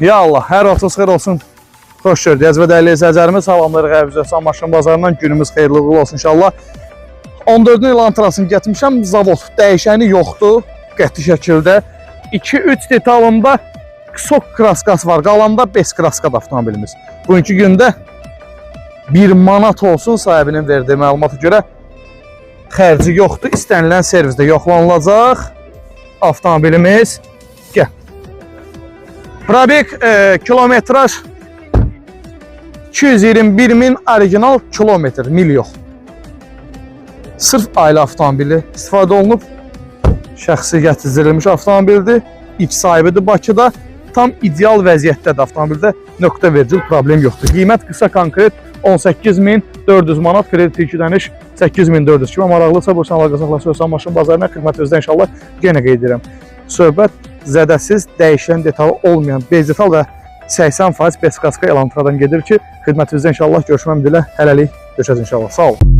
Ya Allah, hər vaxtınız xeyir olsun. Xoş gördük. Və dəyərli izləyicilərimiz, salamlarıq Əvzəsan maşın bazarından. Günümüz xeyirli uğurlu olsun inşallah. 14-cü il antrasını gətirmişəm. Zavod dəyişəni yoxdur. Qəti şəkildə 2-3 detalında sok kraskası var. Qalanda 5 kraskada avtomobilimiz. Bugünkü gündə 1 manat olsun sahibinin verdiyi məlumata görə xərci yoxdur. İstənilən servisdə yoxlanılacaq avtomobilimiz. Gəl. Probek kilometraj 221.000 orijinal kilometr, mil yox. Sırf ailə avtomobili istifadə olunub. Şəxsi gətizdirilmiş avtomobildir. İlk sahibidir Bakıda. Tam ideal vəziyyətdədir avtomobildə. Nöqtə vericil problem yoxdur. Qiymət qısa konkret 18.400 manat, kredi ödəniş 8.400 kimi. Maraqlısa bu əlaqə saxlasın maşın bazarına, xidmət özdə inşallah yenə qeyd edirəm. Söhbət zədəsiz, dəyişən detalı olmayan, bez detal və 80% beskaska elantradan gedir ki, xidmətinizdə inşallah görüşməm dilə hələlik görüşəcək inşallah. Sağ olun.